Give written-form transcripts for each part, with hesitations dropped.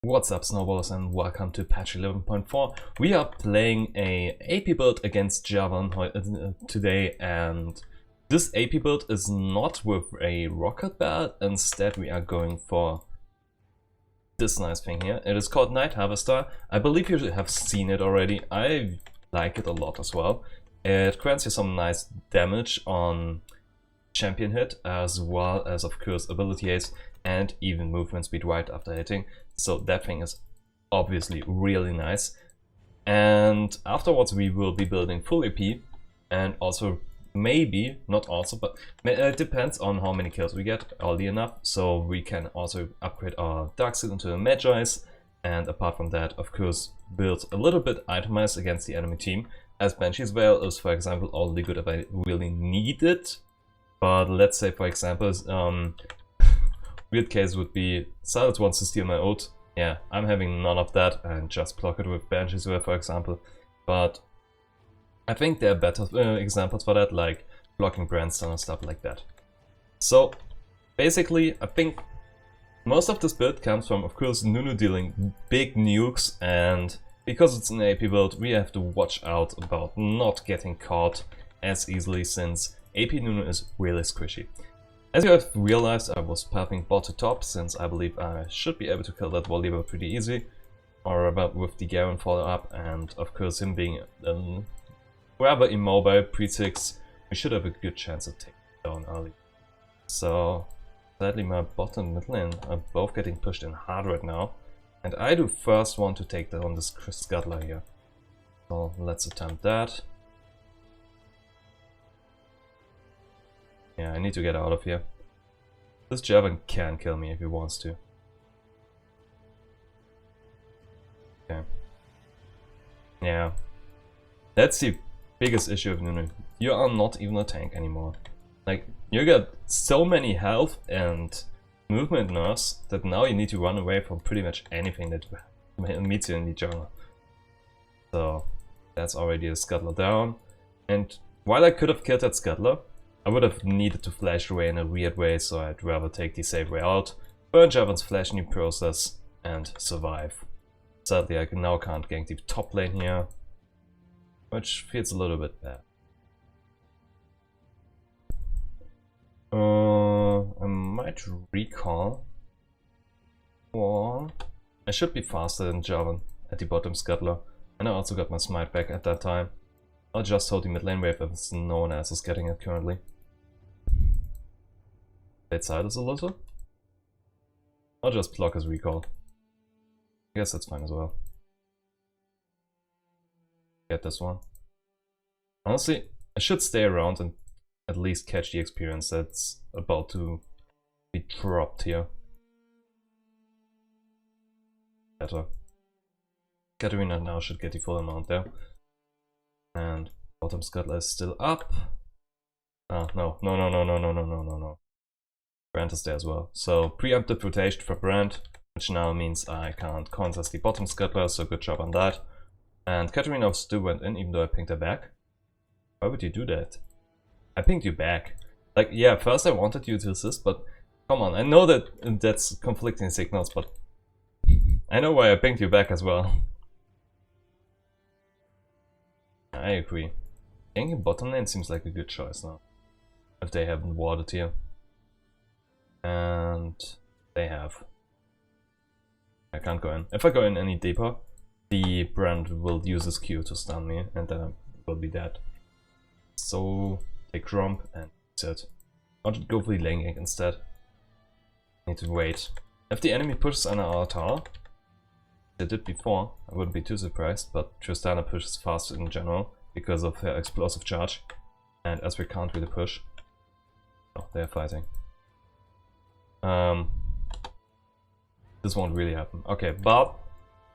What's up, snowballers, and welcome to patch 11.4. We are playing a AP build against Javan today, and this AP build is not with a rocket bat. Instead we are going for this nice thing here. It is called Night Harvester. I believe you have seen it already. I like it a lot as well. It grants you some nice damage on champion hit, as well as of course ability haste and even movement speed right after hitting. So that thing is obviously really nice. And afterwards we will be building full AP, and also maybe, not also, but it depends on how many kills we get early enough. So we can also upgrade our Dark Suit into a Magi's, and apart from that, of course, build a little bit itemized against the enemy team, as Banshee's Veil is, for example, only good if I really need it. But let's say, for example, weird case would be Silas wants to steal my ult. Yeah, I'm having none of that and just block it with Banshee's Veil, for example. But I think there are better examples for that, like blocking Brandstone and stuff like that. So basically, I think most of this build comes from, of course, Nunu dealing big nukes, and because it's an AP build, we have to watch out about not getting caught as easily, since AP Nunu is really squishy. As you have realized, I was pathing bot to top, since I believe I should be able to kill that Volibear pretty easy, or about with the Garen follow up, and of course him being rather immobile pre-6, we should have a good chance of taking it down early. So sadly my bot and mid lane are both getting pushed in hard right now, and I do first want to take down this Scuttler here. So let's attempt that. Yeah, I need to get out of here. This Javan can kill me if he wants to. Okay. Yeah. That's the biggest issue of Nunu. You are not even a tank anymore. Like, you got so many health and movement nerfs that now you need to run away from pretty much anything that meets you in the jungle. So, that's already a Scuttler down. And while I could have killed that Scuttler, I would have needed to flash away in a weird way, so I'd rather take the safe way out, burn Javan's flash new process, and survive. Sadly, I now can't gank the top lane here, which feels a little bit bad. I might recall, or I should be faster than Javan at the bottom Scuttler, and I also got my smite back at that time. I'll just hold the mid lane wave if no one else is getting it currently. Late side is a little. I'll just block his recall. I guess that's fine as well. Get this one. Honestly, I should stay around and at least catch the experience that's about to be dropped here. Better. Katarina now should get the full amount there. And bottom Scuttler is still up. Ah, no. Brand is there as well. So preemptive rotation for Brand, which now means I can't contest the bottom Scuttler, so good job on that. And Katarina still went in, even though I pinged her back. Why would you do that? I pinged you back. Like, yeah, first I wanted you to assist, but come on, I know that that's conflicting signals, but I know why I pinged you back as well. I agree. Ganking bottom lane seems like a good choice now, if they haven't warded here. And they have. I can't go in. If I go in any deeper, the Brand will use his Q to stun me, and then I will be dead. So take Gromp and that's it. I'll just go for the lane gank instead. Need to wait. If the enemy pushes on our tower, they did before, I wouldn't be too surprised, but Tristana pushes faster in general because of her explosive charge. And as we can't really push, oh, they're fighting. This won't really happen. Okay, but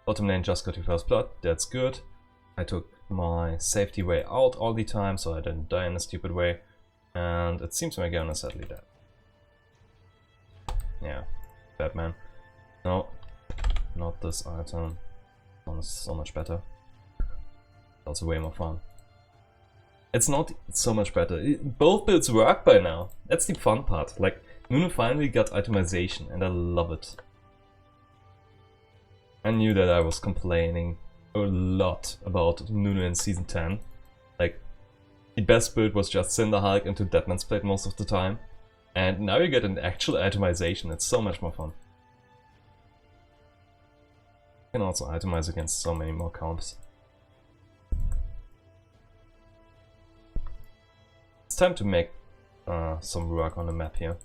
bottom lane just got the first blood, that's good. I took my safety way out all the time, so I didn't die in a stupid way. And it seems my Garen is sadly dead. Yeah, Batman. No, not this item. This one is so much better. Also way more fun. It's not so much better. Both builds work by now. That's the fun part. Like, Nunu finally got itemization, and I love it. I knew that I was complaining a lot about Nunu in Season 10. Like, the best build was just Cinder Hulk into Deadman's Plate most of the time. And now you get an actual itemization, it's so much more fun. You can also itemize against so many more comps. It's time to make some work on the map here.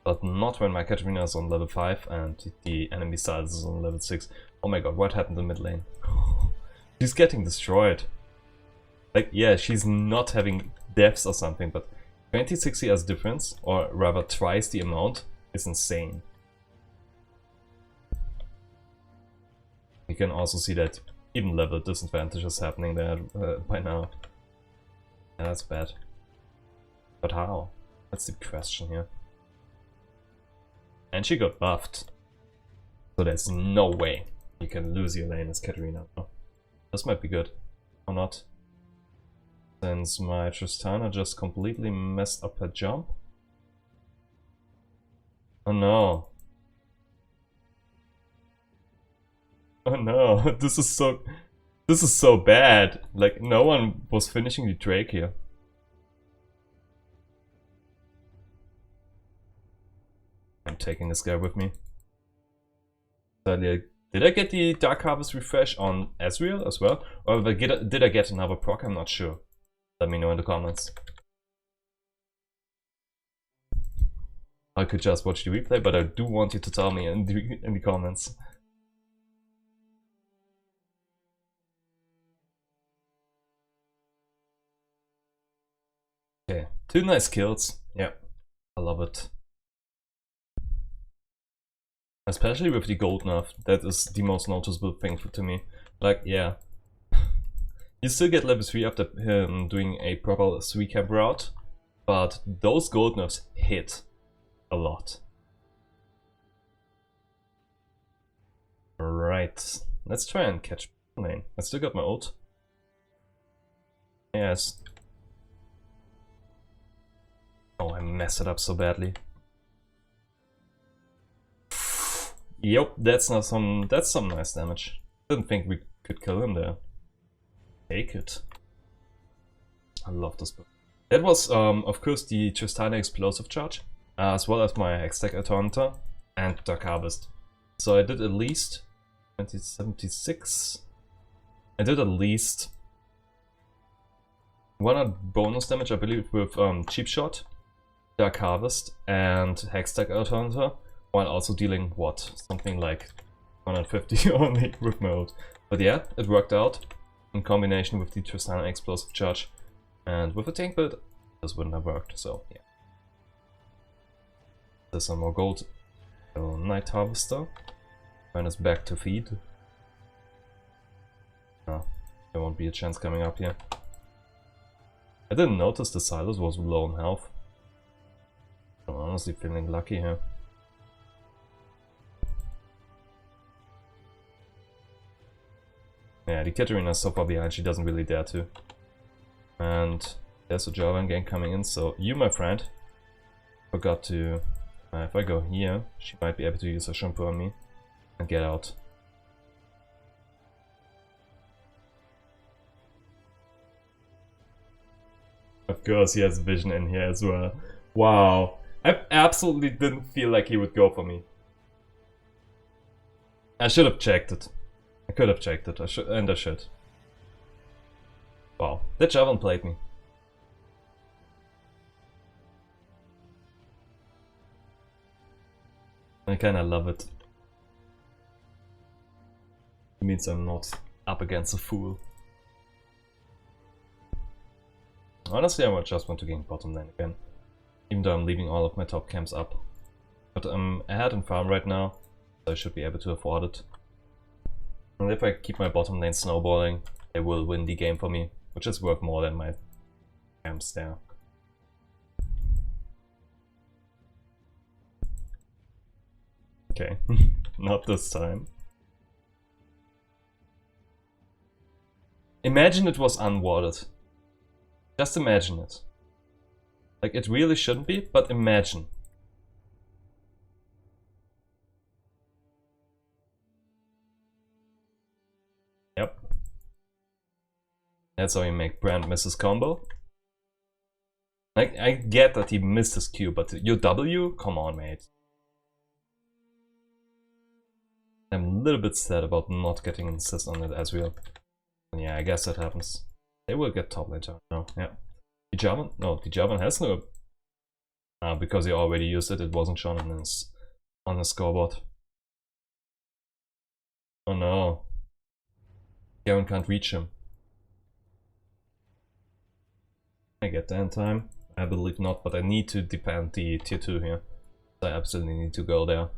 But not when my Katarina is on level 5 and the enemy side is on level 6. Oh my god, what happened in mid lane? She's getting destroyed. Like, yeah, she's not having deaths or something, but 2060 as difference, or rather twice the amount, is insane. You can also see that even level disadvantage is happening there by now. Yeah, that's bad. But how? That's the question here. And she got buffed. So there's no way you can lose your lane as Katarina. Oh, this might be good. Or not. Since my Tristana just completely messed up her jump. Oh no. Oh no, this is so bad. Like, no one was finishing the Drake here. I'm taking this guy with me. Did I get the Dark Harvest refresh on Ezreal as well? Or did I get another proc? I'm not sure. Let me know in the comments. I could just watch the replay, but I do want you to tell me in the comments. Okay, 2 nice kills. Yeah, I love it. Especially with the gold nerf, that is the most noticeable thing to me. Like, yeah. You still get level 3 after doing a proper 3 camp route, but those gold nerfs hit a lot. Right, let's try and catch lane. I still got my ult. Yes. Oh, I messed it up so badly. Yep, that's some nice damage. Didn't think we could kill him there. Take it. I love this book. That was, of course, the Tristana Explosive Charge, as well as my Hextech Automata and Dark Harvest. So I did at least 2076. I did at least 100 bonus damage, I believe, with Cheap Shot, Dark Harvest, and Hextech Automata, while also dealing, what, something like 150 only with my ult. But yeah, it worked out. In combination with the Tristana Explosive Charge and with a tank build, this wouldn't have worked, so yeah. There's some more gold. So, Night Harvester. Mine is back to feed. Oh, there won't be a chance coming up here. I didn't notice the Silas was low on health. I'm honestly feeling lucky here. Yeah, the Katarina is so far behind, she doesn't really dare to. And there's a Jarvan gang coming in, so you, my friend, forgot to... if I go here, she might be able to use a shampoo on me and get out. Of course, he has vision in here as well. Wow, I absolutely didn't feel like he would go for me. I should have checked it. I could have checked it, I should. Wow, that Javelin played me. I kinda love it. It means I'm not up against a fool. Honestly, I just want to gain bottom lane again. Even though I'm leaving all of my top camps up. But I'm ahead in farm right now, so I should be able to afford it. And if I keep my bottom lane snowballing, they will win the game for me, which is worth more than my camps there. Okay, not this time. Imagine it was unwarded. Just imagine it. Like, it really shouldn't be, but imagine. That's how you make Brand miss his combo. Like, I get that he missed his Q, but your W? Come on, mate. I'm a little bit sad about not getting an assist on it as well. Yeah, I guess that happens. They will get top lane turn. No, yeah. Dijavan? No, Dijavan has no. Because he already used it, it wasn't shown on his scoreboard. Oh no. Garen can't reach him. I get there in time. I believe not, but I need to defend the tier 2 here. So I absolutely need to go there.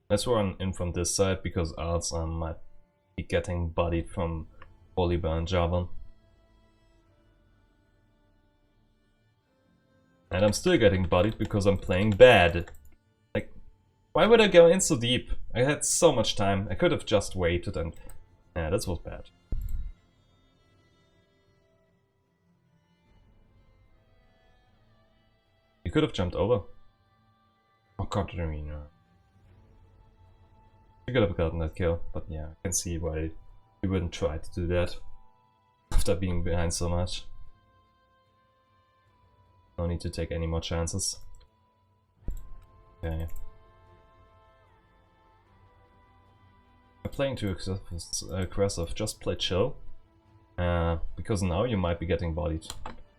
Let's run in from this side, because else I might be getting bodied from Oliver and Javan. And I'm still getting bodied because I'm playing bad. Like, why would I go in so deep? I had so much time. I could have just waited and... yeah, that was bad. You could have jumped over. Oh god, Katarina. You could have gotten that kill, but yeah, I can see why you wouldn't try to do that after being behind so much. No need to take any more chances. Okay. I'm playing too aggressive, just play chill. Because now you might be getting bodied.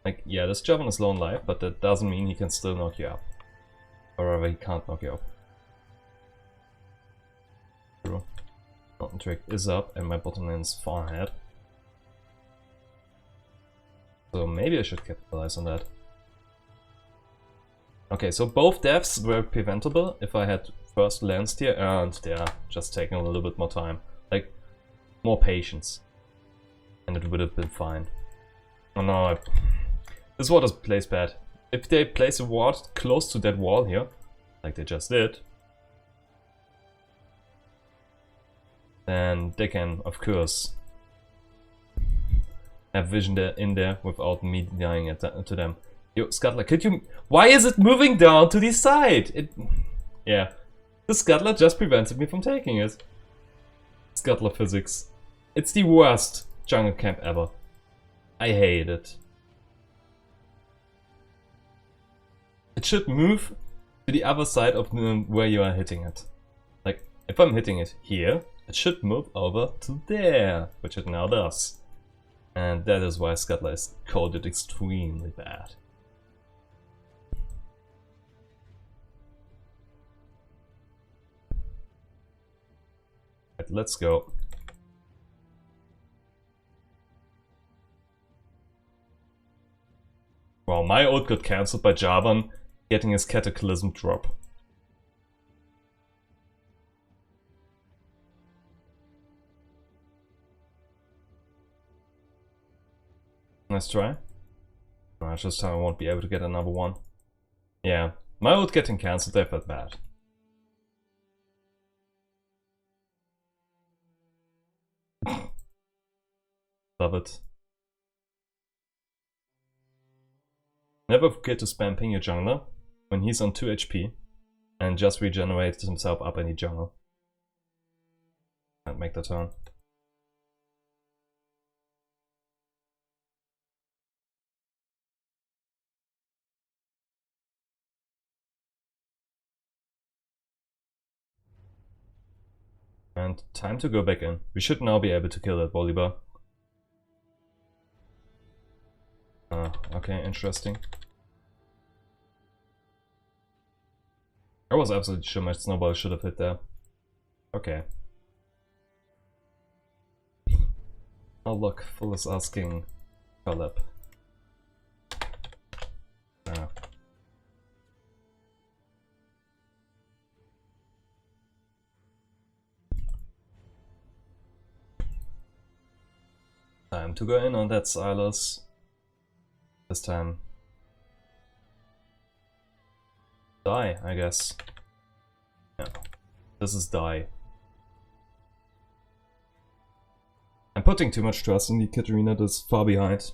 Like, yeah, this Javan is low on life, but that doesn't mean he can still knock you up. However, he can't knock you up. True. Mountain Trick is up, and my bottom lane is far ahead. So maybe I should capitalize on that. Okay, so both deaths were preventable if I had first lanced here, and yeah, just taking a little bit more time. Like, more patience. And it would have been fine. Oh no, this water plays bad. If they place a ward close to that wall here, like they just did, then they can, of course, have vision there in there without me dying to them. Yo, Scuttler, could you... why is it moving down to the side? Yeah. The Scuttler just prevented me from taking it. Scuttler physics. It's the worst jungle camp ever. I hate it. It should move to the other side of where you are hitting it. Like, if I'm hitting it here, it should move over to there, which it now does. And that is why Scuttler is coded extremely bad. Right, let's go. Wow, my ult got cancelled by Javan getting his Cataclysm drop. Nice try. No, just I won't be able to get another one. Yeah, my ult getting cancelled, I felt bad. Love it. Never forget to spam ping your jungler when he's on 2 HP and just regenerate himself up in the jungle. Can't make the turn. And time to go back in. We should now be able to kill that Volibear. Okay, interesting. I was absolutely sure my snowball should have hit there. Okay. Oh look, Full is asking collab. Time to go in on that Silas. This time. Die, I guess. Yeah. This is die. I'm putting too much trust in the Katarina that's far behind.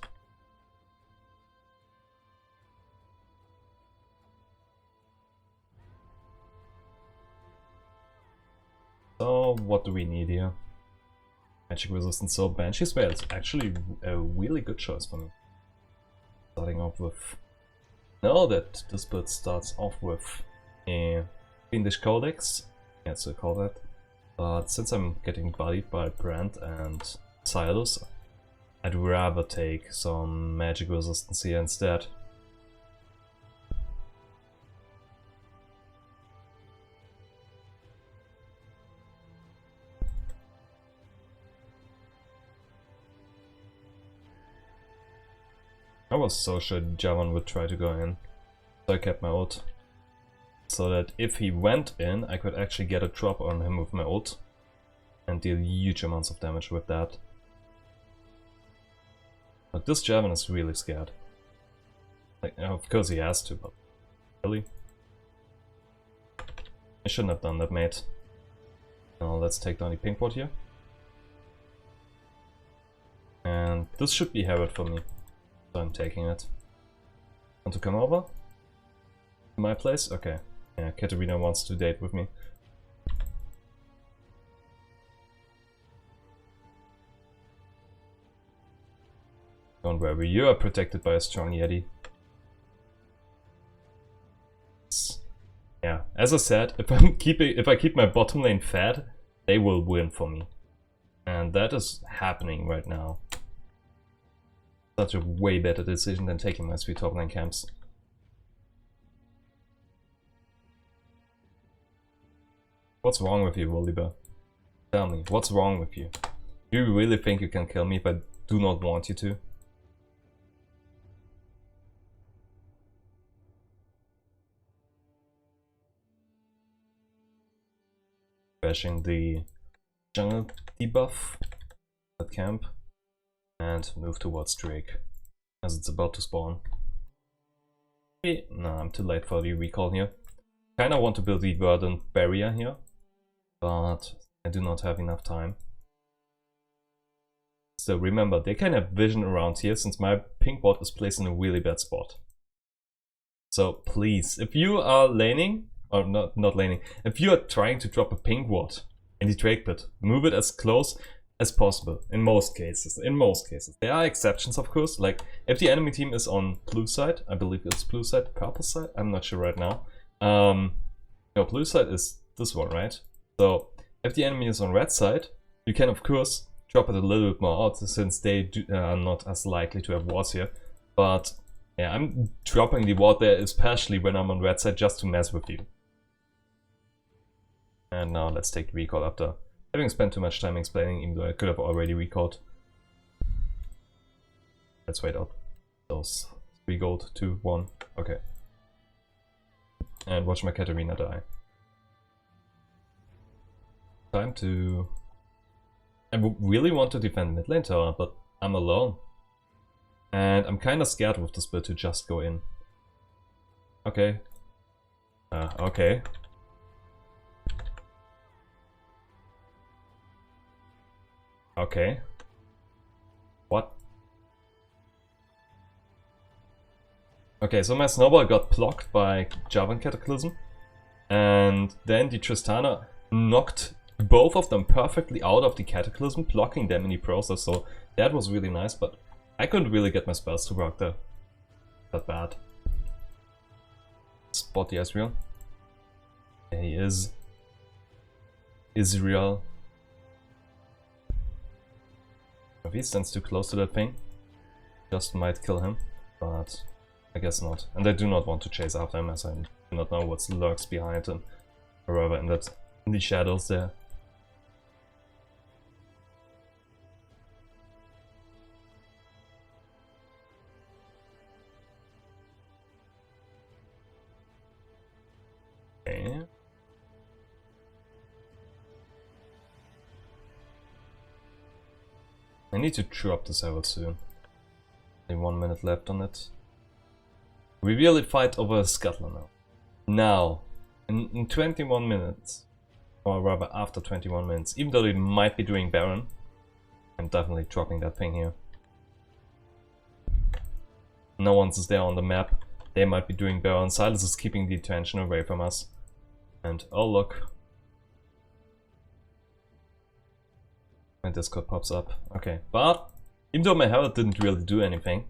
So know what do we need here. Magic resistance, so Banshee's Veil is actually a really good choice for me. Starting off with... Know that this build starts off with a Fiendish Codex, yeah, so call that. But since I'm getting bullied by Brand and Silas, I'd rather take some magic resistance here instead. I was so sure Javan would try to go in, so I kept my ult. So that if he went in, I could actually get a drop on him with my ult and deal huge amounts of damage with that. But this Javan is really scared. Like, of course he has to, but really? I shouldn't have done that, mate. Now let's take down the pink ward here. And this should be Herod for me. So I'm taking it. Want to come over? To my place? Okay. Yeah, Katarina wants to date with me. Don't worry, you are protected by a strong Yeti. Yeah, as I said, if I keep my bottom lane fed, they will win for me. And that is happening right now. Such a way better decision than taking my 3 top lane camps. What's wrong with you, Volibear? Tell me, what's wrong with you? Do you really think you can kill me if I do not want you to? Crashing the jungle debuff at camp. And move towards Drake, as it's about to spawn. Okay, no, I'm too late for the recall here. Kinda want to build the verdant barrier here, but I do not have enough time. So remember, they can have vision around here, since my pink ward is placed in a really bad spot. So please, if you are laning, or not laning, if you are trying to drop a pink ward in the Drake pit, move it as close as possible, in most cases. There are exceptions, of course, like if the enemy team is on blue side, I believe it's blue side, purple side, I'm not sure right now. No, blue side is this one, right? So if the enemy is on red side, you can of course drop it a little bit more out, since they are not as likely to have wards here. But yeah, I'm dropping the ward there, especially when I'm on red side, just to mess with you. And now let's take the recall after having spent too much time explaining, even though I could have already recalled. Let's wait out those 3 gold, 2, 1, okay. And watch my Katarina die. Time to... I really want to defend mid lane tower, but I'm alone. And I'm kinda scared with this build to just go in. Okay. Okay. Okay. What? Okay, so my snowball got blocked by Javan Cataclysm. And then the Tristana knocked both of them perfectly out of the Cataclysm, blocking them in the process. So that was really nice, but I couldn't really get my spells to work there. That bad. Spot the Ezreal. There he is. Israel. If he stands too close to that thing, just might kill him, but I guess not. And I do not want to chase after him, as I do not know what lurks behind him, or rather in the shadows there. Okay. I need to drop this Herald soon. Only 1 minute left on it. We really fight over a scuttler now. Now, in 21 minutes, or rather after 21 minutes, even though they might be doing Baron, I'm definitely dropping that thing here. No one's there on the map. They might be doing Baron. Silas is keeping the attention away from us. And oh look. My Discord pops up. Okay, but even though my Herald didn't really do anything,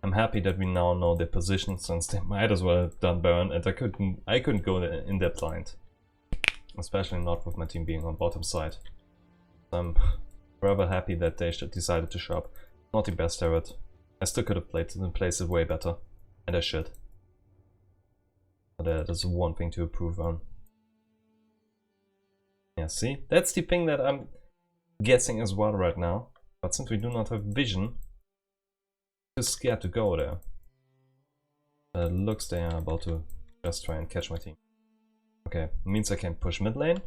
I'm happy that we now know their position, since they might as well have done Baron, and I couldn't go in their blind. Especially not with my team being on bottom side. I'm rather happy that they decided to show up. Not the best Herald. I still could have placed it way better. And I should. But that is one thing to improve on. Yeah, see? That's the thing that I'm guessing as well right now. But since we do not have vision, I'm too scared to go there. Looks they are about to just try and catch my team. Okay, means I can push mid lane.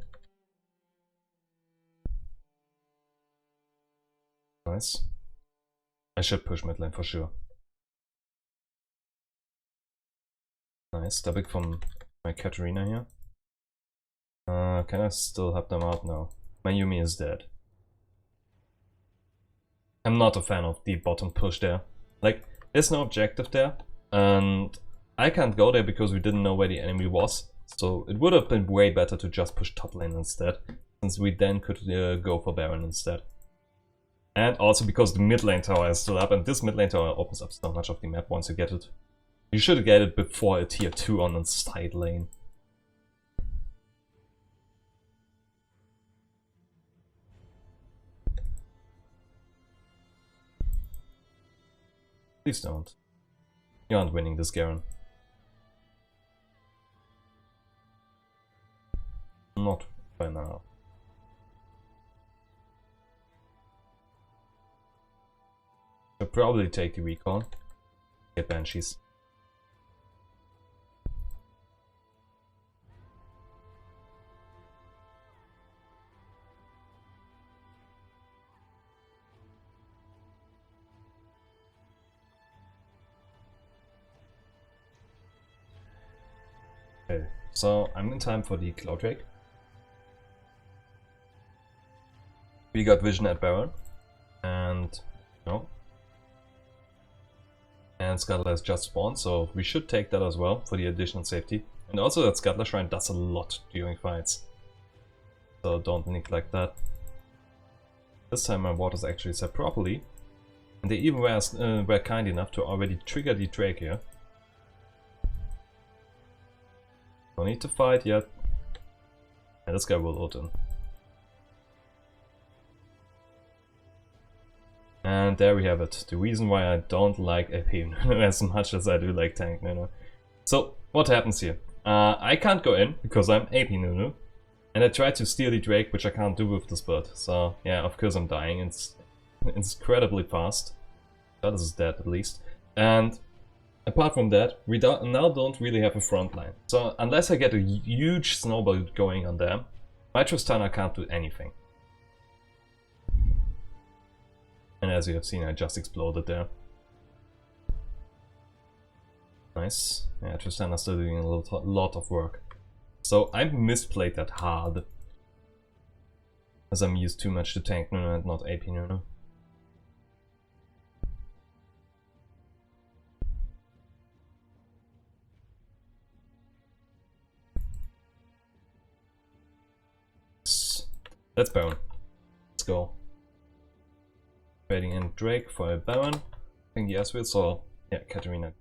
Nice. I should push mid lane for sure. Nice, dubbing from my Katarina here. Can I still help them out? No. My Yumi is dead. I'm not a fan of the bottom push there. Like, there's no objective there, and I can't go there because we didn't know where the enemy was. So it would have been way better to just push top lane instead, since we then could go for Baron instead. And also because the mid lane tower is still up, and this mid lane tower opens up so much of the map once you get it. You should get it before a tier 2 on the side lane. Please don't. You aren't winning this, Garen. Not by now. Should probably take the recon. Get Banshees. Okay, so I'm in time for the Cloud Drake. We got vision at Baron, and no. And Scuttler has just spawned, so we should take that as well for the additional safety. And also that Scuttler Shrine does a lot during fights, so don't neglect that. This time my waters actually set properly, and they even were kind enough to already trigger the Drake here. No need to fight yet. And this guy will ult in. And there we have it. The reason why I don't like AP Nunu as much as I do like tank Nunu. So what happens here? I can't go in because I'm AP Nunu. And I tried to steal the Drake, which I can't do with this build. So yeah, of course I'm dying. It's incredibly fast. That is dead at least. And apart from that, we now don't really have a front line. So unless I get a huge snowball going on them, my Tristana can't do anything. And as you have seen, I just exploded there. Nice. Yeah, Tristana's still doing a lot of work. So I misplayed that hard, as I'm used too much to tank Nunu and not AP Nunu. Let's Baron. Let's go. Trading in Drake for a Baron. I think yes, we saw. Yeah, Katarina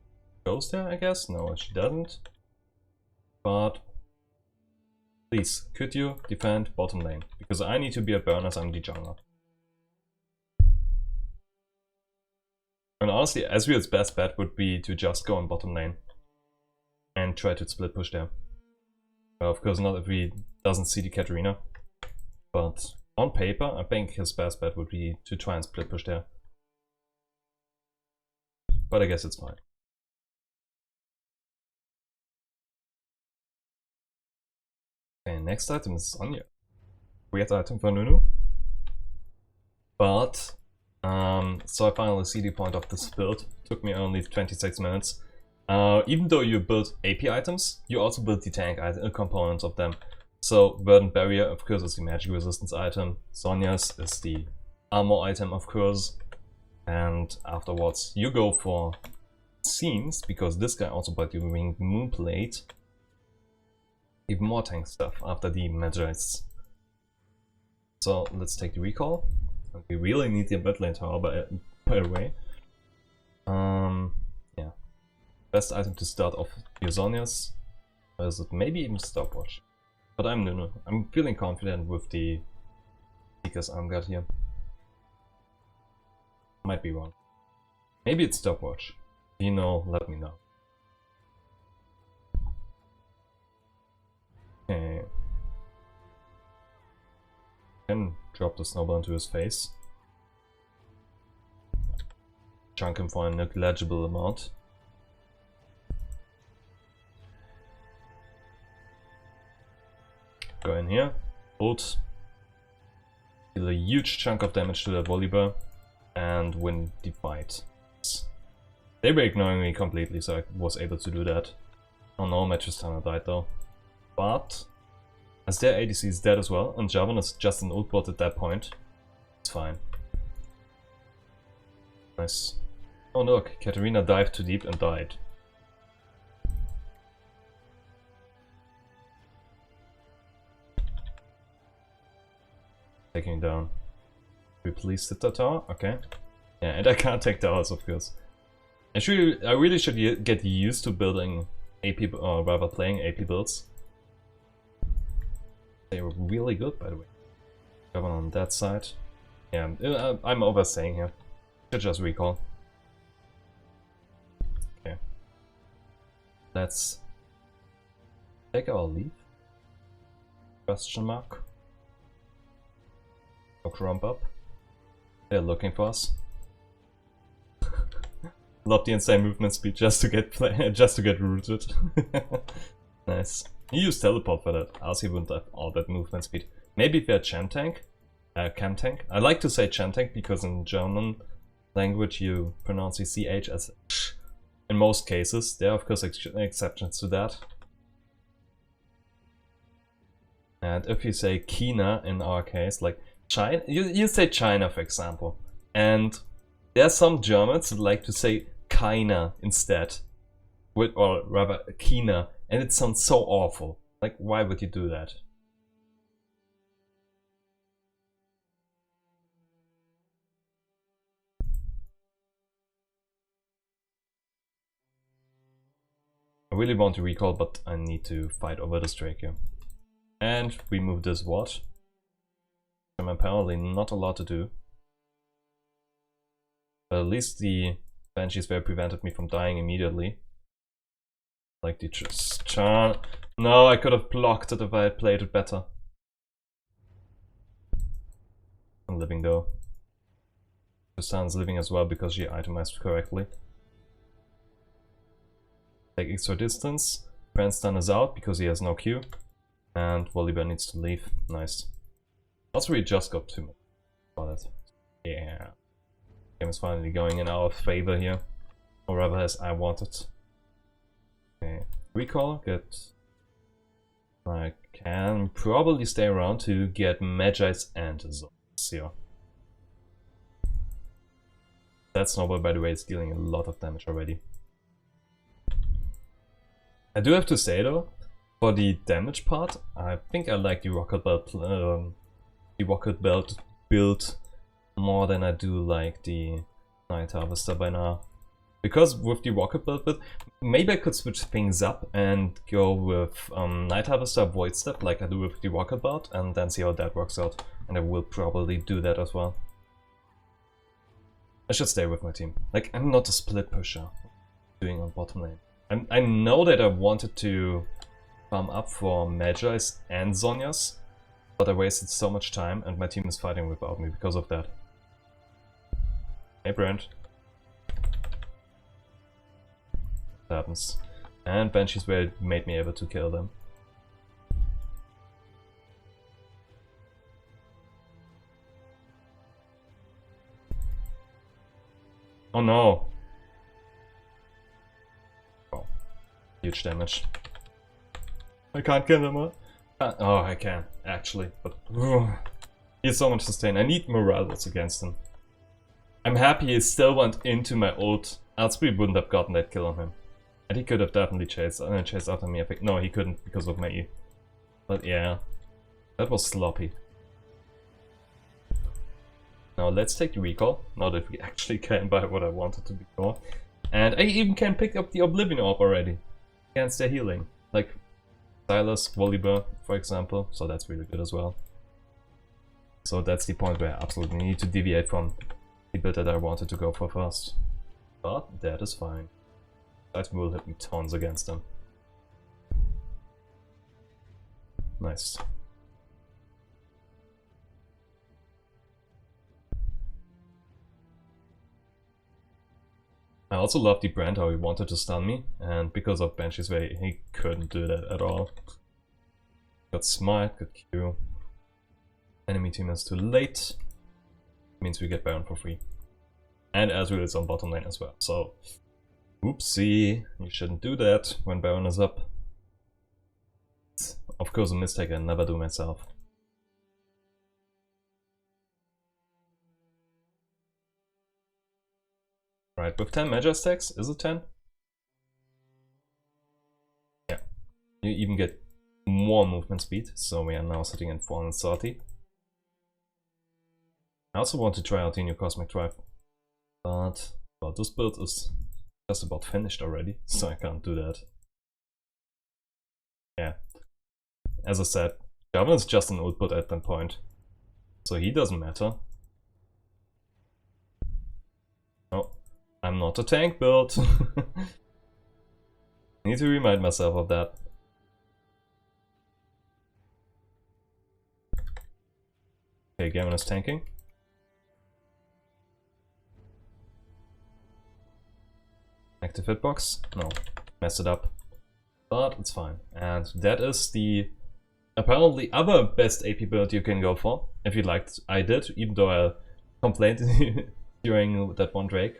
goes there, I guess. No, she doesn't. But please, could you defend bottom lane? Because I need to be a Baron as I'm the jungler. And honestly, Ezreal's best bet would be to just go on bottom lane and try to split push there. Well, of course not if he doesn't see the Katarina. But on paper, I think his best bet would be to try and split push there. But I guess it's fine. Okay, next item is Sonya. Weird item for Nunu. But, so I finally see the point of this build. Took me only 26 minutes. Even though you build AP items, you also build the tank components of them. So Verdant Barrier, of course, is the magic resistance item. Sonya's is the armor item, of course. And afterwards, you go for Scenes, because this guy also bought the Winged Moonplate. Even more tank stuff after the Magi's. So let's take the recall. We really need the mid lane tower, by the way. Yeah. Best item to start off your Zhonya's. Or is it maybe even stopwatch? But I'm Nunu. I'm feeling confident with the Seeker's Armguard here. Might be wrong. Maybe it's stopwatch. If you know, let me know. Okay. Can drop the snowball into his face. Chunk him for a negligible amount. Go in here, ult, deal a huge chunk of damage to the Volibear, and win the fight. They were ignoring me completely, so I was able to do that. Oh no, my Tristana died though. But as their ADC is dead as well, and Jarvan is just an ult bot at that point, it's fine. Nice. Oh look, Katarina dived too deep and died. Taking down. We please hit the tower? Okay. Yeah, and I can't take towers, of course. I really should get used to building AP, or rather playing AP builds. They were really good, by the way. Got one on that side. Yeah, I'm overstaying here. Should just recall. Okay. Let's take our leave. Question mark. Look rump up. They're looking for us. Love the insane movement speed just to get rooted. Nice. He used teleport for that, else he wouldn't have all that movement speed. Maybe if we had Cam Tank. I like to say Cam Tank because in German language you pronounce the CH as sh in most cases. There are of course exceptions to that. And if you say China in our case, like China, you say China for example. And there are some Germans that like to say Keiner instead. Or rather China. And it sounds so awful. Like, why would you do that? I really want to recall, but I need to fight over this Drake here. And we move this ward. I'm apparently not allowed to do. But at least the Banshees there prevented me from dying immediately. Like the Tristan. No, I could have blocked it if I had played it better. I'm living though. Tristan's living as well because she itemized correctly. Take extra distance. Brandstun is out because he has no Q. And Volibear needs to leave. Nice. Also, we just got 2 minutes. Got it. Yeah. Game is finally going in our favor here. Or rather as I wanted. Okay. Recall, good. I can probably stay around to get Magi's and Zones here. That snowball, by the way, is dealing a lot of damage already. I do have to say though, for the damage part, I think I like the Rocket Belt build more than I do like the Night Harvester by now. Because with the Rocket Belt build, maybe I could switch things up and go with Night Harvester Void Step like I do with the Rocket Belt and then see how that works out. And I will probably do that as well. I should stay with my team. Like, I'm not a split pusher doing on bottom lane. I know that I wanted to farm up for Magi's and Zhonya's, but I wasted so much time and my team is fighting without me because of that. Hey Brand. That happens. And Banshees made me able to kill them. Oh no! Oh, huge damage. I can't kill him, huh? Oh, I can, actually, but he has so much sustain. I need morales against him. I'm happy he still went into my ult, else we wouldn't have gotten that kill on him. And he could have definitely chased after me. I think. No, he couldn't because of my E. But yeah, that was sloppy. Now let's take the recall, now that we actually can buy what I wanted to before. And I even can pick up the Oblivion Orb already against their healing. Like Silas, Volibear, for example, so that's really good as well. So that's the point where I absolutely need to deviate from the build that I wanted to go for first. But that is fine. That will hit me tons against them. Nice. I also love the brand how he wanted to stun me, and because of Banshee's Way, he couldn't do that at all. Got Smite, got Q. Enemy team is too late. Means we get Baron for free. And Azrael is on bottom lane as well, so... Oopsie, you shouldn't do that when Baron is up. It's of course a mistake I never do myself. Right, with 10 Magi stacks, is it 10? Yeah. You even get more movement speed, so we are now sitting at 430. I also want to try out the new Cosmic Drive, but well, this build is just about finished already, so I can't do that. Yeah. As I said, Javelin is just an output at that point, so he doesn't matter. Oh. I'm not a tank build. Need to remind myself of that. Okay, Gavin is tanking. Active hitbox? No, messed it up. But it's fine. And that is the apparently other best AP build you can go for. If you liked, I did, even though I complained during that one Drake.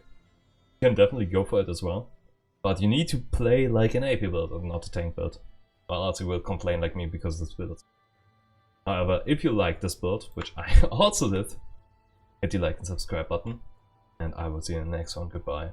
You can definitely go for it as well, but you need to play like an AP build and not a tank build, or else you will complain like me because this build. However, if you like this build, which I also did, hit the like and subscribe button, and I will see you in the next one. Goodbye.